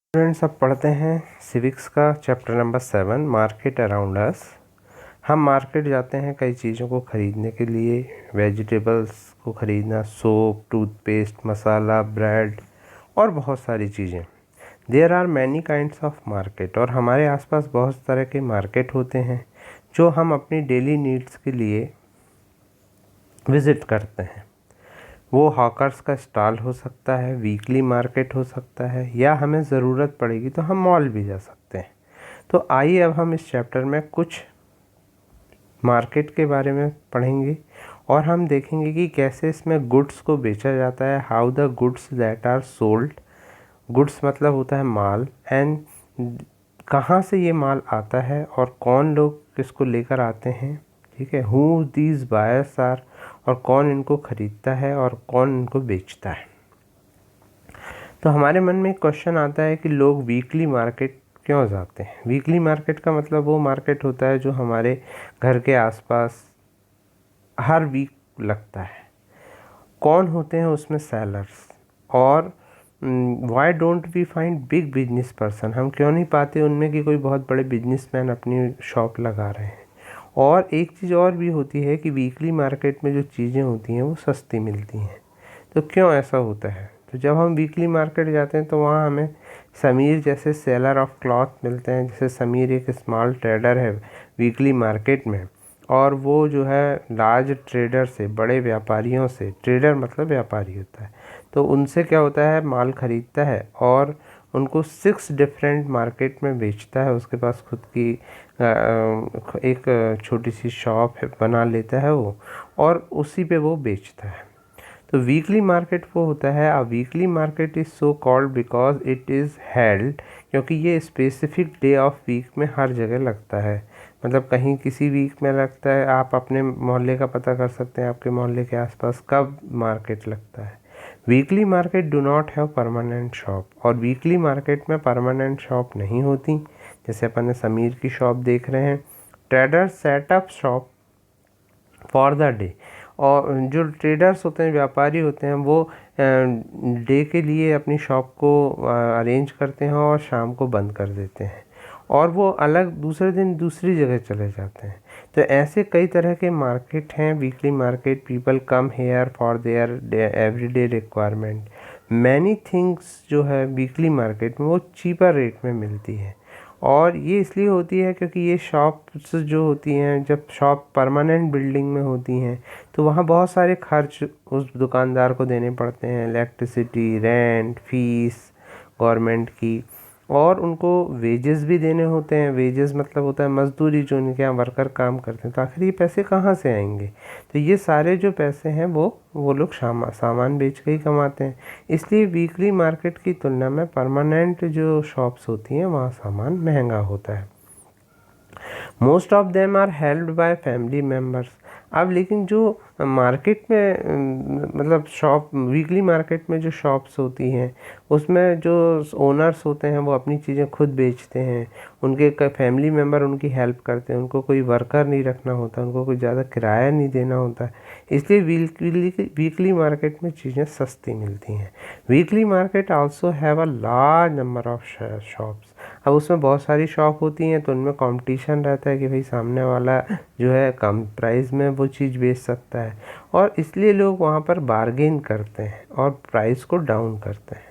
Students, अब पढ़ते हैं सिविक्स का chapter number 7 market around us. हम मार्केट जाते हैं कई चीज़ों को ख़रीदने के लिए। वेजिटेबल्स को ख़रीदना, सोप, टूथपेस्ट, मसाला, ब्रेड और बहुत सारी चीज़ें। There are many kinds of market, और हमारे आसपास बहुत तरह के मार्केट होते हैं जो हम अपनी डेली नीड्स के लिए विज़िट करते हैं। वो हॉकर्स का स्टॉल हो सकता है, वीकली मार्केट हो सकता है, या हमें ज़रूरत पड़ेगी तो हम मॉल भी जा सकते हैं। तो आइए अब हम इस चैप्टर में कुछ मार्केट के बारे में पढ़ेंगे और हम देखेंगे कि कैसे इसमें गुड्स को बेचा जाता है। How the goods that are sold, goods मतलब होता है माल, एंड कहाँ से ये माल आता है और कौन लोग किसको लेकर आते हैं। ठीक है, हु दीज बायर्स आर, और कौन इनको ख़रीदता है और कौन इनको बेचता है। तो हमारे मन में एक क्वेश्चन आता है कि लोग वीकली मार्केट क्यों जाते हैं। वीकली मार्केट का मतलब वो मार्केट होता है जो हमारे घर के आसपास हर वीक लगता है। कौन होते हैं उसमें सेलर्स, और why don't we find big business person, हम क्यों नहीं पाते उनमें कि कोई बहुत बड़े बिजनेसमैन अपनी शॉप लगा रहे हैं। और एक चीज़ और भी होती है कि वीकली मार्केट में जो चीज़ें होती हैं वो सस्ती मिलती हैं। तो क्यों ऐसा होता है? तो जब हम वीकली मार्केट जाते हैं तो वहाँ हमें समीर जैसे सेलर ऑफ क्लॉथ मिलते हैं। जैसे समीर एक स्मॉल ट्रेडर है वीकली मार्केट में, और वो जो है लार्ज ट्रेडर से, बड़े व्यापारियों से, ट्रेडर मतलब व्यापारी होता है, तो उनसे क्या होता है, माल ख़रीदता है और उनको 6 डिफरेंट मार्केट में बेचता है। उसके पास खुद की एक छोटी सी शॉप है, बना लेता है वो, और उसी पे वो बेचता है। तो वीकली मार्केट वो होता है, a weekly market is so called because it is held, क्योंकि ये स्पेसिफिक डे ऑफ वीक में हर जगह लगता है। मतलब कहीं किसी वीक में लगता है, आप अपने मोहल्ले का पता कर सकते हैं आपके मोहल्ले के आसपास कब मार्केट लगता है। Weekly market do not have permanent shop, और वीकली मार्केट में परमानेंट शॉप नहीं होती। जैसे अपन ने समीर की शॉप देख रहे हैं, trader set up shop for the day, और जो ट्रेडर्स होते हैं, व्यापारी होते हैं, वो डे के लिए अपनी शॉप को अरेंज करते हैं और शाम को बंद कर देते हैं, और वो अलग दूसरे दिन दूसरी जगह चले जाते हैं। तो ऐसे कई तरह के मार्केट हैं weekly market. People come here for their everyday requirement. Many things जो है वीकली मार्केट में वो चीपर रेट में मिलती है, और ये इसलिए होती है क्योंकि ये शॉप्स जो होती हैं, जब शॉप परमानेंट बिल्डिंग में होती हैं तो वहाँ बहुत सारे खर्च उस दुकानदार को देने पड़ते हैं, इलेक्ट्रिसिटी, रेंट, फीस गवर्नमेंट की, और उनको वेजेस भी देने होते हैं। वेजेस मतलब होता है मजदूरी, जो उनके यहाँ वर्कर काम करते हैं। तो आखिर ये पैसे कहाँ से आएंगे? तो ये सारे जो पैसे हैं वो लोग सामान बेच के ही कमाते हैं। इसलिए वीकली मार्केट की तुलना में परमानेंट जो शॉप्स होती हैं वहाँ सामान महंगा होता है। Most of them are held by family members. अब लेकिन जो मार्केट में मतलब शॉप, वीकली मार्केट में जो शॉप्स होती हैं उसमें जो ओनर्स होते हैं वो अपनी चीज़ें खुद बेचते हैं। उनके फैमिली मेम्बर उनकी हेल्प करते हैं, उनको कोई वर्कर नहीं रखना होता, उनको कोई ज़्यादा किराया नहीं देना होता। इसलिए वीकली मार्केट में चीज़ें सस्ती मिलती हैं। Weekly market also have a large number of shops. अब उसमें बहुत सारी शॉप होती हैं तो उनमें कंपटीशन रहता है कि भाई सामने वाला जो है कम प्राइस में वो चीज़ बेच सकता है, और इसलिए लोग वहाँ पर बार्गेन करते हैं और प्राइस को डाउन करते हैं।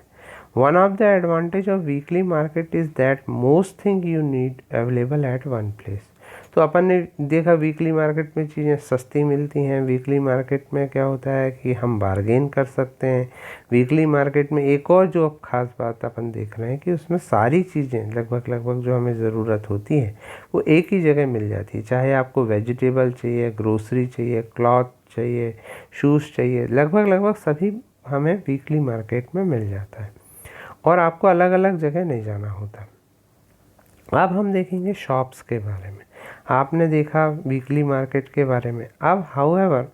One of the advantage of weekly market is that most thing you need available at one place. तो अपन ने देखा वीकली मार्केट में चीज़ें सस्ती मिलती हैं। वीकली मार्केट में क्या होता है कि हम बार्गेन कर सकते हैं। वीकली मार्केट में एक और जो ख़ास बात अपन देख रहे हैं कि उसमें सारी चीज़ें लगभग जो हमें ज़रूरत होती है वो एक ही जगह मिल जाती है। चाहे आपको वेजिटेबल चाहिए, ग्रोसरी चाहिए, क्लॉथ चाहिए, शूज़ चाहिए, लगभग सभी हमें वीकली मार्केट में मिल जाता है, और आपको अलग अलग जगह नहीं जाना होता। अब हम देखेंगे शॉप्स के बारे में। आपने देखा वीकली मार्केट के बारे में। अब हाउएवर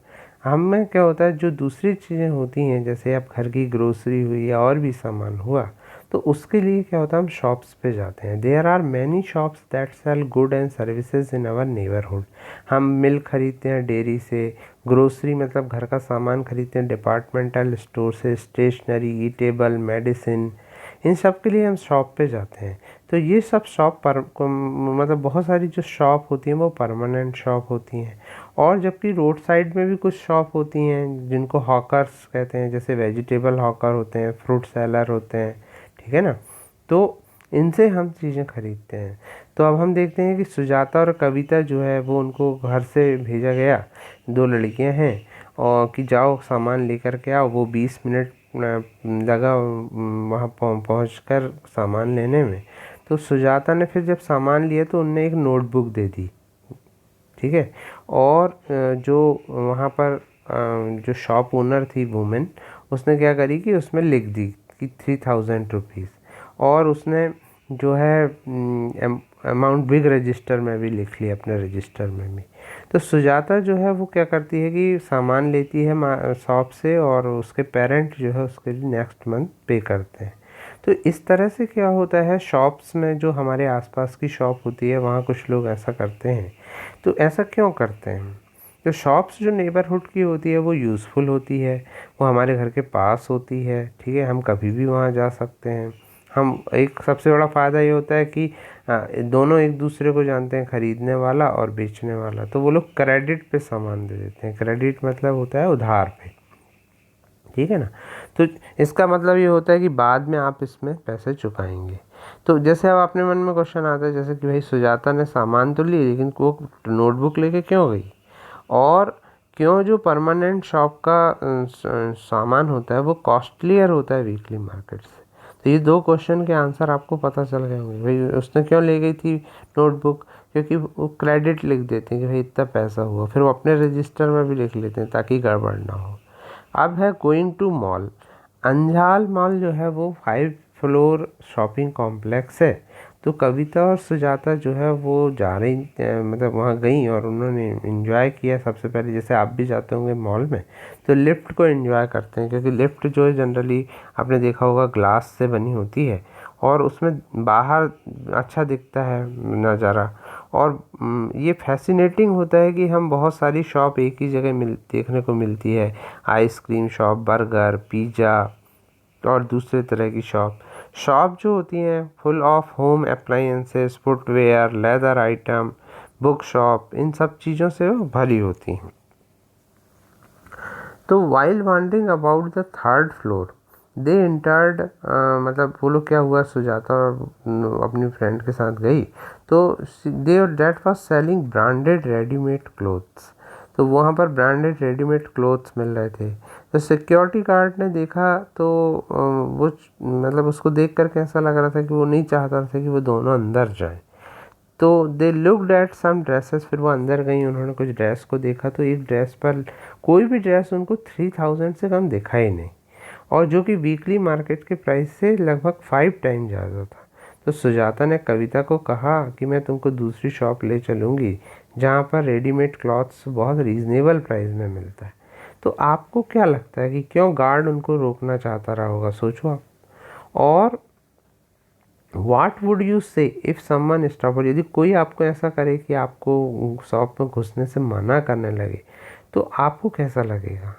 हमें क्या होता है, जो दूसरी चीज़ें होती हैं जैसे अब घर की ग्रोसरी हुई या और भी सामान हुआ, तो उसके लिए क्या होता है, हम शॉप्स पे जाते हैं। There are many shops that sell good and services in our neighbourhood. हम मिल्क खरीदते हैं डेयरी से, ग्रोसरी मतलब घर का सामान खरीदते हैं डिपार्टमेंटल स्टोर से, स्टेशनरी, ईटेबल, मेडिसिन, इन सब के लिए हम शॉप पे जाते हैं। तो ये सब शॉप पर मतलब बहुत सारी जो शॉप होती हैं वो परमानेंट शॉप होती हैं, और जबकि रोड साइड में भी कुछ शॉप होती हैं जिनको हॉकर्स कहते हैं, जैसे वेजिटेबल हॉकर होते हैं, फ्रूट सेलर होते हैं, ठीक है ना। तो इनसे हम चीज़ें खरीदते हैं। तो अब हम देखते हैं कि सुजाता और कविता जो है वो उनको घर से भेजा गया, 2 लड़कियां हैं, और कि जाओ सामान लेकर के आओ। वो 20 मिनट लगा वहाँ पहुँच कर सामान लेने में। तो सुजाता ने फिर जब सामान लिया तो उनने एक नोटबुक दे दी, ठीक है। और जो वहाँ पर जो शॉप ओनर थी वुमेन, उसने क्या करी कि उसमें लिख दी कि 3000 रुपीज़, और उसने जो है अमाउंट बिग रजिस्टर में भी लिख लिया, अपने रजिस्टर में भी। तो सुजाता जो है वो क्या करती है कि सामान लेती है शॉप से, और उसके पेरेंट जो है उसके लिए नेक्स्ट मंथ पे करते हैं। तो इस तरह से क्या होता है, शॉप्स में जो हमारे आसपास की शॉप होती है वहाँ कुछ लोग ऐसा करते हैं। तो ऐसा क्यों करते हैं? जो शॉप्स जो नेबरहुड की होती है वो यूज़फुल होती है, वो हमारे घर के पास होती है, ठीक है, हम कभी भी वहाँ जा सकते हैं। हम एक सबसे बड़ा फ़ायदा ये होता है कि दोनों एक दूसरे को जानते हैं, ख़रीदने वाला और बेचने वाला। तो वो लोग क्रेडिट पे सामान दे देते हैं। क्रेडिट मतलब होता है उधार पे, ठीक है ना। तो इसका मतलब ये होता है कि बाद में आप इसमें पैसे चुकाएंगे। तो जैसे अब अपने मन में क्वेश्चन आता है, जैसे कि भाई सुजाता ने सामान तो ली लेकिन वो नोटबुक लेके क्यों गई, और क्यों जो परमानेंट शॉप का सामान होता है वो कॉस्टलियर होता है वीकली मार्केट से। तो ये 2 क्वेश्चन के आंसर आपको पता चल गए होंगे। भाई उसने क्यों ले गई थी नोटबुक, क्योंकि वो क्रेडिट लिख देते हैं कि भाई इतना पैसा हुआ, फिर वो अपने रजिस्टर में भी लिख लेते हैं ताकि गड़बड़ ना हो। अब है गोइंग टू मॉल। अंजाल मॉल जो है वो 5 फ्लोर शॉपिंग कॉम्प्लेक्स है। तो कविता और सुजाता जो है वो जा रही मतलब वहाँ गई और उन्होंने एंजॉय किया। सबसे पहले जैसे आप भी जाते होंगे मॉल में तो लिफ्ट को एंजॉय करते हैं, क्योंकि लिफ्ट जो है जनरली आपने देखा होगा ग्लास से बनी होती है, और उसमें बाहर अच्छा दिखता है नज़ारा। और ये फैसिनेटिंग होता है कि हम बहुत सारी शॉप एक ही जगह देखने को मिलती है। आइसक्रीम शॉप, बर्गर, पिज़्ज़ा और दूसरे तरह की शॉप जो होती हैं full of home appliances, footwear, leather item, book shop, इन सब चीज़ों से वो भरी होती हैं। तो while wandering about the 3rd floor they entered, मतलब वो लोग क्या हुआ, सुजाता और अपनी फ्रेंड के साथ गई तो दे और that was selling branded readymade clothes. तो वहाँ पर ब्रांडेड रेडीमेड क्लोथ्स मिल रहे थे। तो सिक्योरिटी गार्ड ने देखा तो वो मतलब उसको देख कर कैसा लग रहा था कि वो नहीं चाहता था कि वो दोनों अंदर जाएं। तो they looked at some dresses, फिर वो अंदर गई, उन्होंने कुछ ड्रेस को देखा तो एक ड्रेस पर कोई भी ड्रेस उनको 3000 से कम दिखा ही नहीं, और जो कि वीकली मार्केट के प्राइस से लगभग 5 टाइम ज़्यादा था। तो सुजाता ने कविता को कहा कि मैं तुमको दूसरी शॉप ले चलूँगी जहाँ पर रेडीमेड क्लॉथ्स बहुत रीज़नेबल प्राइस में मिलता है। तो आपको क्या लगता है कि क्यों गार्ड उनको रोकना चाहता रहा होगा, सोचो आप। और वाट वुड यू से इफ़ समवन स्टॉप, यदि कोई आपको ऐसा करे कि आपको शॉप में घुसने से मना करने लगे तो आपको कैसा लगेगा।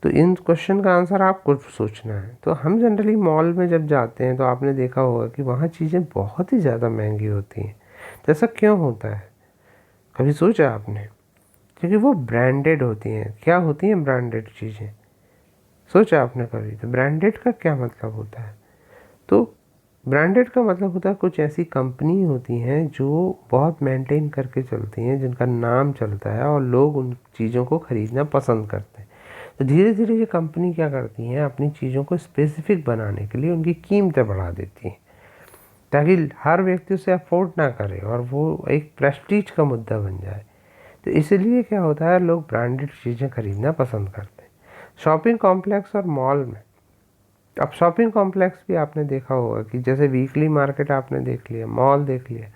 तो इन क्वेश्चन का आंसर आपको सोचना है। तो हम जनरली मॉल में जब जाते हैं तो आपने देखा होगा कि वहाँ चीज़ें बहुत ही ज़्यादा महंगी होती हैं। तो ऐसा क्यों होता है, कभी सोचा आपने? क्योंकि वो ब्रांडेड होती हैं। क्या होती हैं ब्रांडेड चीज़ें, सोचा आपने कभी? तो ब्रांडेड का क्या मतलब होता है? तो ब्रांडेड का मतलब होता है कुछ ऐसी कंपनी होती हैं जो बहुत मेंटेन करके चलती हैं, जिनका नाम चलता है और लोग उन चीज़ों को ख़रीदना पसंद करते हैं। तो धीरे धीरे ये कंपनी क्या करती हैं, अपनी चीज़ों को स्पेसिफिक बनाने के लिए उनकी कीमतें बढ़ा देती हैं ताकि हर व्यक्ति उसे अफोर्ड ना करे और वो एक प्रेस्टीज का मुद्दा बन जाए। तो इसलिए क्या होता है, लोग ब्रांडेड चीज़ें खरीदना पसंद करते हैं शॉपिंग कॉम्प्लेक्स और मॉल में। अब शॉपिंग कॉम्प्लेक्स भी आपने देखा होगा कि जैसे वीकली मार्केट आपने देख लिया, मॉल देख लिया,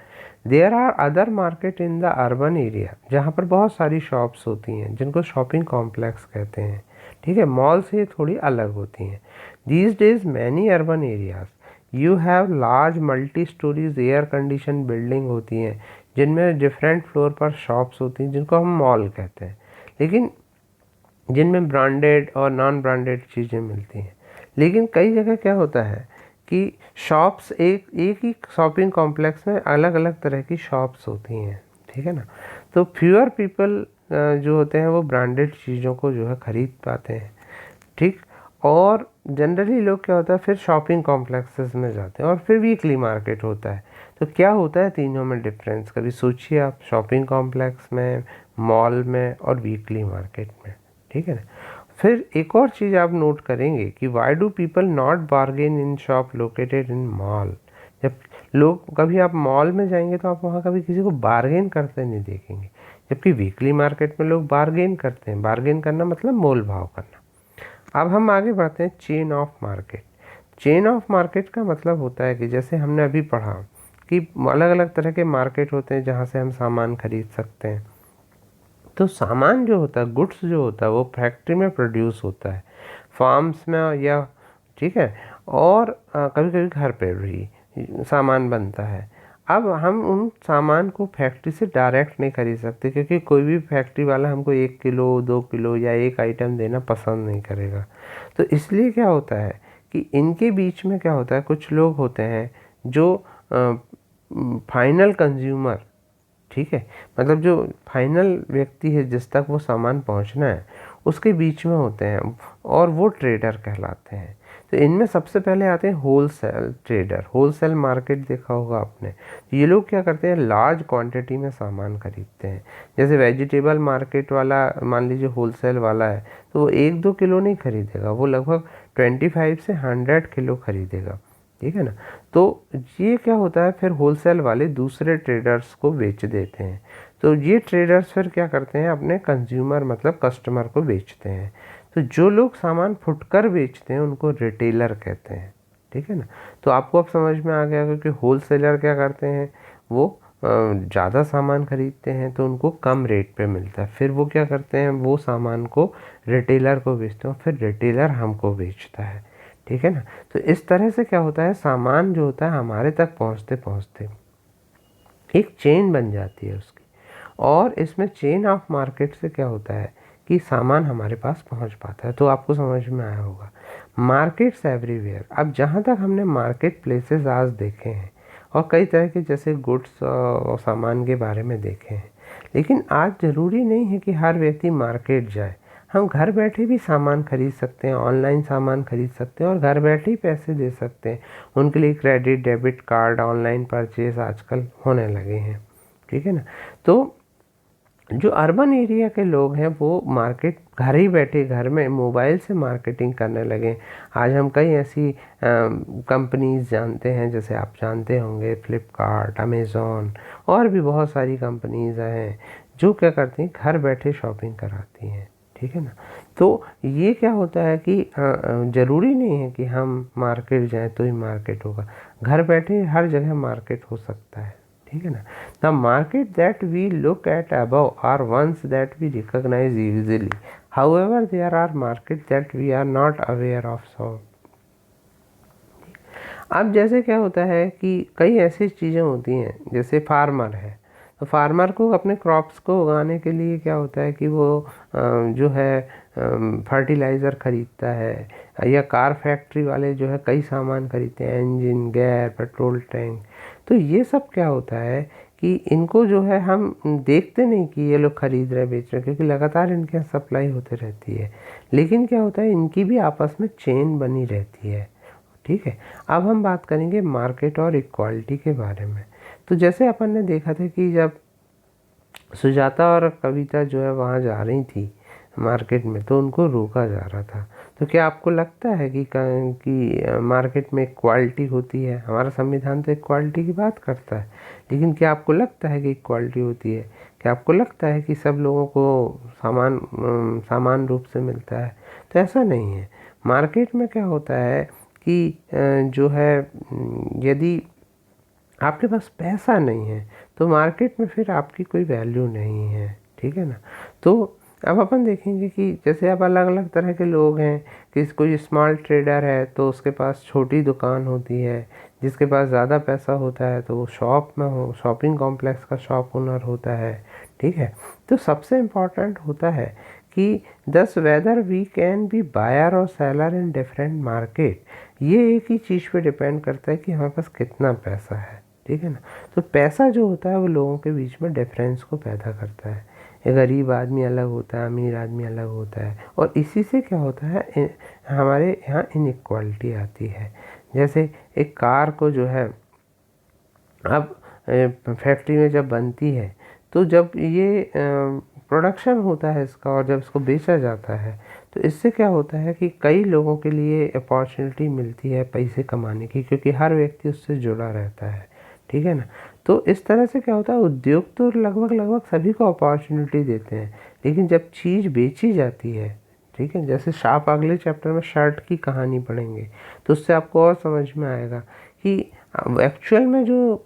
there are other market in the urban area जहाँ पर बहुत सारी शॉप्स होती हैं जिनको शॉपिंग कॉम्प्लेक्स कहते हैं, ठीक है। मॉल से ये थोड़ी अलग होती हैं। These days many urban areas you have large multi storeys air condition building होती हैं जिनमें डिफरेंट फ्लोर पर शॉप्स होती हैं जिनको हम मॉल कहते हैं, लेकिन जिनमें ब्रांडेड और नॉन ब्रांडेड चीज़ें मिलती हैं। लेकिन कई जगह क्या होता है कि शॉप्स एक एक ही शॉपिंग कॉम्प्लेक्स में अलग अलग तरह की शॉप्स होती हैं, ठीक है ना। तो फ्यूअर पीपल जो होते हैं वो ब्रांडेड चीज़ों को जो है ख़रीद पाते हैं, ठीक। और जनरली लोग क्या होता है फिर शॉपिंग कॉम्प्लेक्सेस में जाते हैं और फिर वीकली मार्केट होता है। तो क्या होता है तीनों में डिफरेंस, कभी सोचिए आप, शॉपिंग कॉम्प्लेक्स में, मॉल में और वीकली मार्केट में, ठीक है ना। फिर एक और चीज़ आप नोट करेंगे कि why do people not bargain in shop located in mall. जब लोग, कभी आप मॉल में जाएंगे तो आप वहाँ कभी किसी को बार्गेन करते नहीं देखेंगे, जबकि वीकली मार्केट में लोग बार्गेन करते हैं। बार्गेन करना मतलब मोल भाव करना। अब हम आगे बढ़ते हैं chain of market. Chain of market का मतलब होता है कि जैसे हमने अभी पढ़ा कि अलग अलग तरह के मार्केट होते हैं जहाँ से हम सामान खरीद सकते हैं। तो सामान जो होता है, गुड्स जो होता है, वो फैक्ट्री में प्रोड्यूस होता है, फार्म्स में, या ठीक है, और कभी कभी घर पे भी सामान बनता है। अब हम उन सामान को फैक्ट्री से डायरेक्ट नहीं खरीद सकते, क्योंकि कोई भी फैक्ट्री वाला हमको 1 किलो 2 किलो या एक आइटम देना पसंद नहीं करेगा। तो इसलिए क्या होता है कि इनके बीच में क्या होता है, कुछ लोग होते हैं जो फाइनल कंज्यूमर, ठीक है, मतलब जो फाइनल व्यक्ति है जिस तक वो सामान पहुंचना है, उसके बीच में होते हैं और वो ट्रेडर कहलाते हैं। तो इनमें सबसे पहले आते हैं होलसेल ट्रेडर। होलसेल मार्केट देखा होगा आपने। ये लोग क्या करते हैं, लार्ज क्वांटिटी में सामान खरीदते हैं। जैसे वेजिटेबल मार्केट वाला मान लीजिए होलसेल वाला है, तो वो 1-2 किलो नहीं खरीदेगा, वो लगभग 25 से 100 किलो खरीदेगा, ठीक है ना। तो ये क्या होता है, फिर होलसेल वाले दूसरे ट्रेडर्स को बेच देते हैं। तो ये ट्रेडर्स फिर क्या करते हैं, अपने कंज्यूमर मतलब कस्टमर को बेचते हैं। तो जो लोग सामान फुटकर बेचते हैं उनको रिटेलर कहते हैं, ठीक है ना। तो आपको अब समझ में आ गया कि होलसेलर क्या करते हैं, वो ज़्यादा सामान खरीदते हैं तो उनको कम रेट पे मिलता है, फिर वो क्या करते हैं, वो सामान को रिटेलर को बेचते हैं, फिर रिटेलर हमको बेचता है, ठीक है ना। तो इस तरह से क्या होता है, सामान जो होता है हमारे तक पहुंचते पहुंचते एक चेन बन जाती है उसकी। और इसमें चेन ऑफ मार्केट से क्या होता है कि सामान हमारे पास पहुंच पाता है। तो आपको समझ में आया होगा, मार्केट्स एवरीवेयर। अब जहाँ तक हमने मार्केट प्लेसेस आज देखे हैं और कई तरह के जैसे गुड्स और सामान के बारे में देखे हैं, लेकिन आज ज़रूरी नहीं है कि हर व्यक्ति मार्केट जाए। हम घर बैठे भी सामान खरीद सकते हैं, ऑनलाइन सामान खरीद सकते हैं और घर बैठे ही पैसे दे सकते हैं। उनके लिए credit debit card, online purchase आजकल होने लगे हैं, ठीक है ना। तो जो अर्बन एरिया के लोग हैं वो मार्केट घर ही बैठे, घर में मोबाइल से मार्केटिंग करने लगे। आज हम कई ऐसी कंपनीज जानते हैं, जैसे आप जानते होंगे फ्लिपकार्ट, अमेज़ॉन और भी बहुत सारी कंपनीज हैं जो क्या करती हैं, घर बैठे शॉपिंग कराती हैं, ठीक है ना। तो ये क्या होता है कि ज़रूरी नहीं है कि हम मार्केट जाएं तो ही मार्केट होगा, घर बैठे हर जगह मार्केट हो सकता है, ठीक है ना। The market that we look at above are ones that we recognise easily, however there are market that we are not aware of. So अब जैसे क्या होता है कि कई ऐसी चीज़ें होती हैं, जैसे फार्मर है, तो फार्मर को अपने क्रॉप्स को उगाने के लिए क्या होता है कि वो जो है फर्टिलाइज़र ख़रीदता है, या कार फैक्ट्री वाले जो है कई सामान खरीदते हैं, इंजन, गेयर, पेट्रोल टैंक। तो ये सब क्या होता है कि इनको जो है हम देखते नहीं कि ये लोग खरीद रहे बेच रहे, क्योंकि लगातार इनके यहाँ सप्लाई होती रहती है। लेकिन क्या होता है, इनकी भी आपस में चेन बनी रहती है, ठीक है। अब हम बात करेंगे मार्केट और इक्वालिटी के बारे में। तो जैसे अपन ने देखा था कि जब सुजाता और कविता जो है वहाँ जा रही थी मार्केट में, तो उनको रोका जा रहा था। तो क्या आपको लगता है कि मार्केट में इक्वालिटी होती है? हमारा संविधान तो इक्वालिटी की बात करता है, लेकिन क्या आपको लगता है कि इक्वालिटी होती है? क्या आपको लगता है कि सब लोगों को समान रूप से मिलता है? तो ऐसा नहीं है। मार्केट में क्या होता है कि जो है यदि आपके पास पैसा नहीं है तो मार्केट में फिर आपकी कोई वैल्यू नहीं है, ठीक है ना। तो अब अपन देखेंगे कि जैसे अब अलग अलग तरह के लोग हैं, कि कोई स्मॉल ट्रेडर है तो उसके पास छोटी दुकान होती है, जिसके पास ज़्यादा पैसा होता है तो वो शॉप में हो, शॉपिंग कॉम्प्लेक्स का शॉप ओनर होता है, ठीक है। तो सबसे इम्पॉर्टेंट होता है कि दस whether we can be buyer और सेलर इन डिफरेंट मार्केट, ये एक ही चीज़ पे डिपेंड करता है कि हमारे पास कितना पैसा है, ठीक है ना। तो पैसा जो होता है वो लोगों के बीच में डिफरेंस को पैदा करता है। एक गरीब आदमी अलग होता है, अमीर आदमी अलग होता है, और इसी से क्या होता है, हमारे यहाँ इनइक्वालिटी आती है। जैसे एक कार को जो है अब फैक्ट्री में जब बनती है, तो जब ये प्रोडक्शन होता है इसका और जब इसको बेचा जाता है, तो इससे क्या होता है कि कई लोगों के लिए अपॉर्चुनिटी मिलती है पैसे कमाने की, क्योंकि हर व्यक्ति उससे जुड़ा रहता है, ठीक है ना। तो इस तरह से क्या होता है, उद्योग तो लगभग सभी को अपॉर्चुनिटी देते हैं, लेकिन जब चीज़ बेची जाती है, ठीक है, जैसे आप अगले चैप्टर में शर्ट की कहानी पढ़ेंगे तो उससे आपको और समझ में आएगा कि एक्चुअल में जो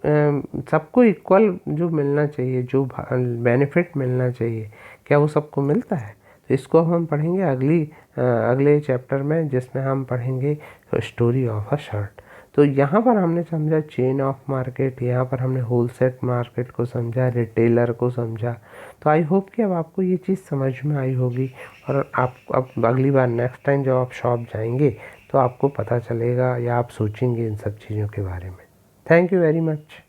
सबको इक्वल जो मिलना चाहिए, जो बेनिफिट मिलना चाहिए, क्या वो सबको मिलता है। तो इसको हम पढ़ेंगे अगले चैप्टर में, जिसमें हम पढ़ेंगे स्टोरी ऑफ अ शर्ट। तो यहाँ पर हमने समझा चेन ऑफ मार्केट, यहाँ पर हमने होलसेल मार्केट को समझा, रिटेलर को समझा। तो आई होप कि अब आपको ये चीज़ समझ में आई होगी, और आप अब अगली बार नेक्स्ट टाइम जब आप शॉप जाएंगे तो आपको पता चलेगा या आप सोचेंगे इन सब चीज़ों के बारे में। Thank you very much.